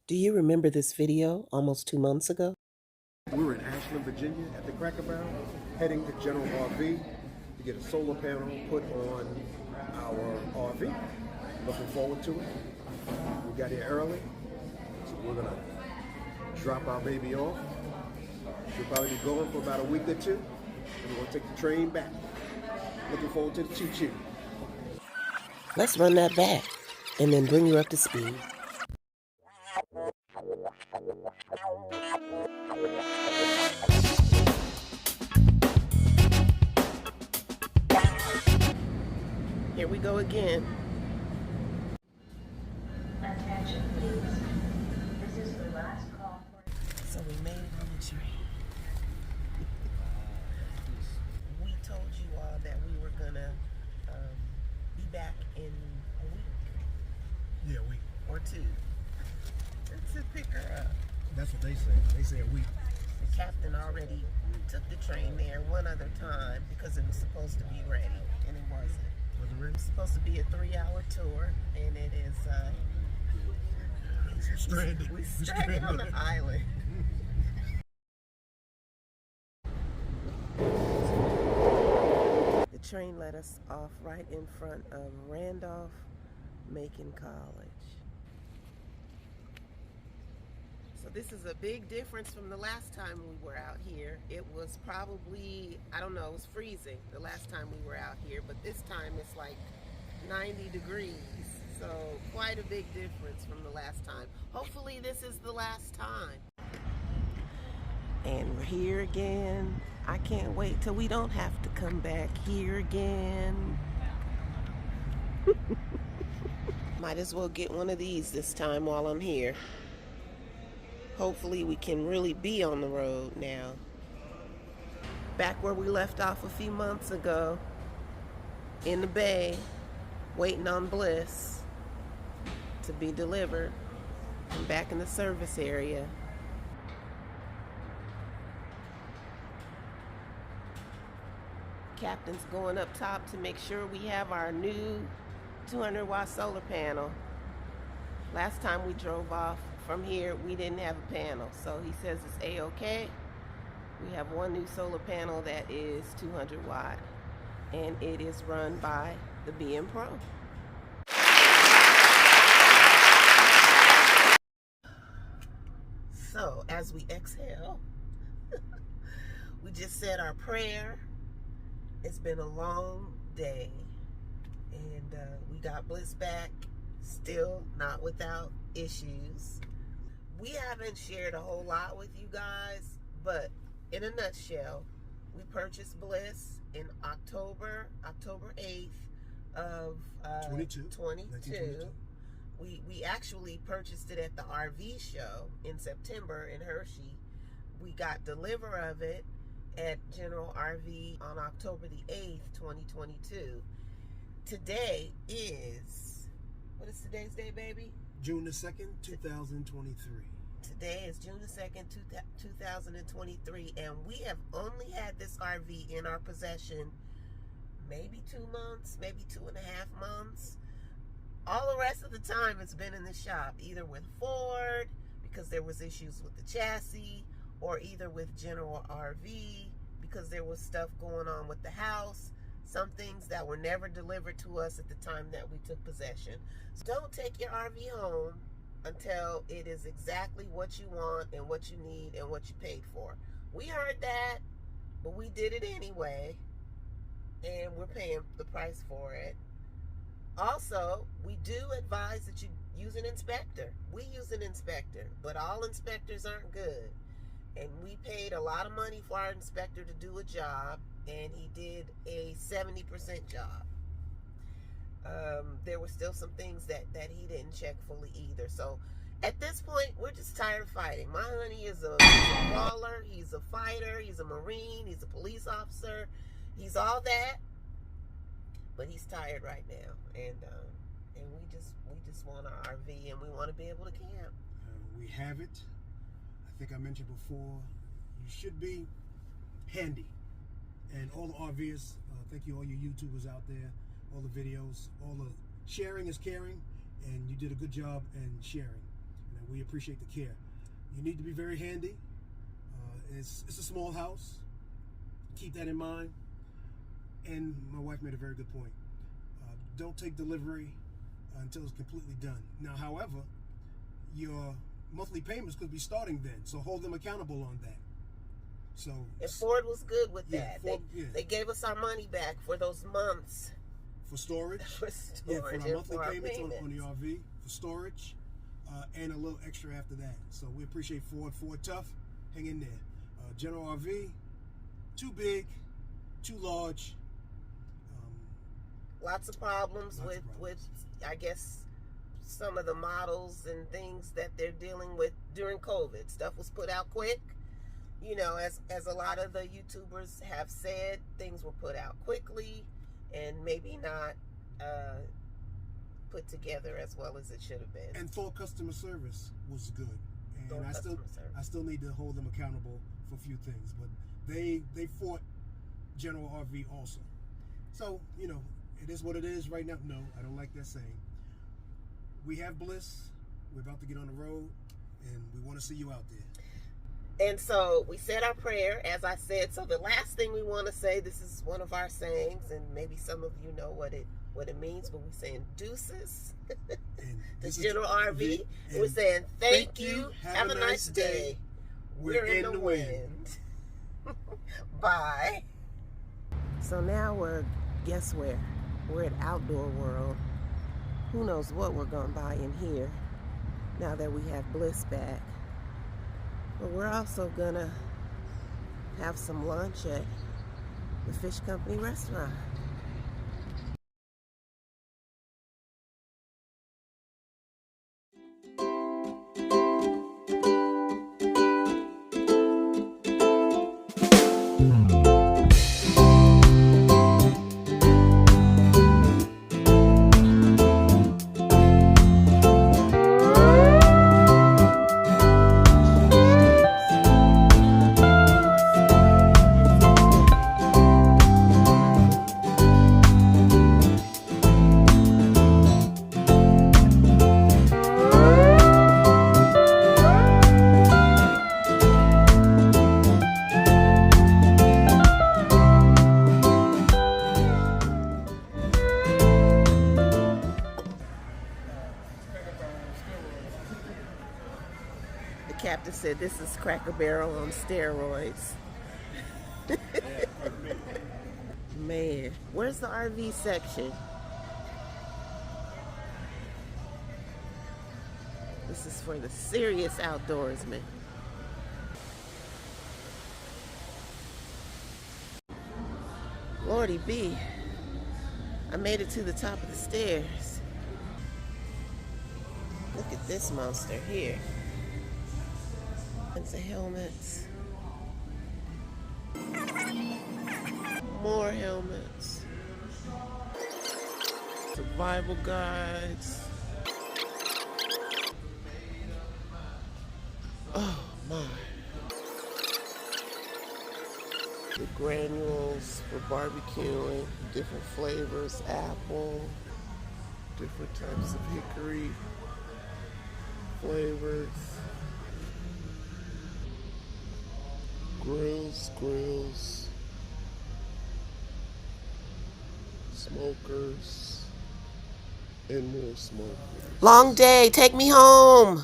Do you remember this video almost 2 months ago? We were in Ashland, Virginia at the Cracker Barrel, heading to General RV to get a solar panel put on our RV. Looking forward to it. We got here early, so we're gonna drop our baby off. She'll probably be going for about a week or two, and we're gonna take the train back. Looking forward to the choo-choo. Let's run that back and then bring you up to speed. Here we go again. Attention please. This is the last call for... So we made it on the train. We told you all that we were gonna be back in a week. Yeah, a week. Or two. To pick her up. That's what they say. They say a week. The captain already took the train there one other time because it was supposed to be ready, and it wasn't. Was it ready? It's supposed to be a 3-hour tour, and it is Stranded. We're stranded on the island. The train let us off right in front of Randolph-Macon College. So this is a big difference from the last time we were out here. It was probably, I don't know, it was freezing the last time we were out here, but this time it's like 90 degrees. So quite a big difference from the last time. Hopefully this is the last time. And we're here again. I can't wait till we don't have to come back here again. Might as well get one of these this time while I'm here. Hopefully we can really be on the road now. Back where we left off a few months ago, in the bay, waiting on Bliss to be delivered. I'm back in the service area. Captain's going up top to make sure we have our new 200-watt solar panel. Last time we drove off from here, we didn't have a panel, so he says it's A-okay. We have one new solar panel that is 200 watt, and it is run by the BM Pro. So as we exhale, we just said our prayer. It's been a long day, and we got Bliss back, still not without issues. We haven't shared a whole lot with you guys, but in a nutshell, we purchased Bliss in October 8th of 22. We actually purchased it at the RV show in September in Hershey. We got deliver of it at General RV on October the 8th, 2022. Today is, what is today's day, baby? June the 2nd, 2023. Today is June the 2nd, 2023, and we have only had this RV in our possession maybe 2 months, maybe 2.5 months. All the rest of the time it's been in the shop, either with Ford, because there was issues with the chassis, or either with General RV, because there was stuff going on with the house, some things that were never delivered to us at the time that we took possession. So don't take your RV home until it is exactly what you want and what you need and what you paid for. We heard that, but we did it anyway, and we're paying the price for it. Also, we do advise that you use an inspector. We use an inspector, but all inspectors aren't good. And we paid a lot of money for our inspector to do a job, and he did a 70% job. There were still some things that he didn't check fully either. So at this point, we're just tired of fighting. My honey is a brawler, he's a fighter, he's a Marine, he's a police officer, he's all that, but he's tired right now. And we just want our RV, and we want to be able to camp. We have it. I think I mentioned before, you should be handy. And all the RVers, thank you all you YouTubers out there, all the videos, all the sharing is caring, and you did a good job in sharing. And we appreciate the care. You need to be very handy. It's a small house. Keep that in mind. And my wife made a very good point. Don't take delivery until it's completely done. Now, however, your monthly payments could be starting then, so hold them accountable on that. So, and Ford was good with that. Ford, they gave us our money back for those months. For storage? For storage. Yeah, for our monthly payments on the RV, for storage, and a little extra after that. So we appreciate Ford. Ford tough, hang in there. General RV, too big, too large. Lots of problems with, I guess, some of the models and things that they're dealing with during COVID. Stuff was put out quick. You know, as a lot of the YouTubers have said, things were put out quickly and maybe not put together as well as it should have been. And Thor customer service was good. And I still need to hold them accountable for a few things. But they fought General RV also. So, you know, it is what it is right now. No, I don't like that saying. We have Bliss. We're about to get on the road, and we want to see you out there. And so we said our prayer, as I said. So the last thing we want to say, this is one of our sayings, and maybe some of you know what it means, but we're saying deuces to General RV. And we're saying thank you. Have a nice day. We're in the wind. Bye. So now guess where? We're at Outdoor World. Who knows what we're going to buy in here now that we have Bliss back. But we're also going to have some lunch at the Fish Company restaurant. The captain said this is Cracker Barrel on steroids. Man, where's the RV section? This is for the serious outdoorsmen. Lordy B, I made it to the top of the stairs. Look at this monster here. Tons of helmets. More helmets. Survival guides. Oh my. The granules for barbecuing, different flavors, apple, different types of hickory flavors. Grills, smokers, and more smokers. Long day, take me home.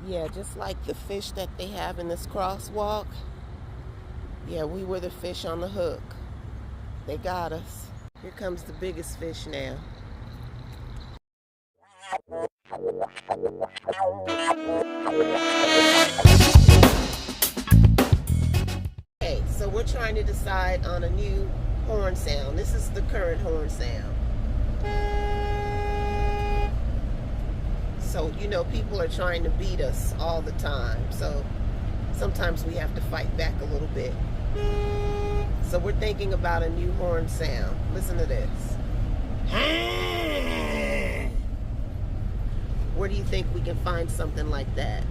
Yeah, just like the fish that they have in this crosswalk. Yeah, we were the fish on the hook. They got us. Here comes the biggest fish now. Okay, so we're trying to decide on a new horn sound. This is the current horn sound. So, you know, people are trying to beat us all the time. So sometimes we have to fight back a little bit. So we're thinking about a new horn sound. Listen to this. Where do you think we can find something like that?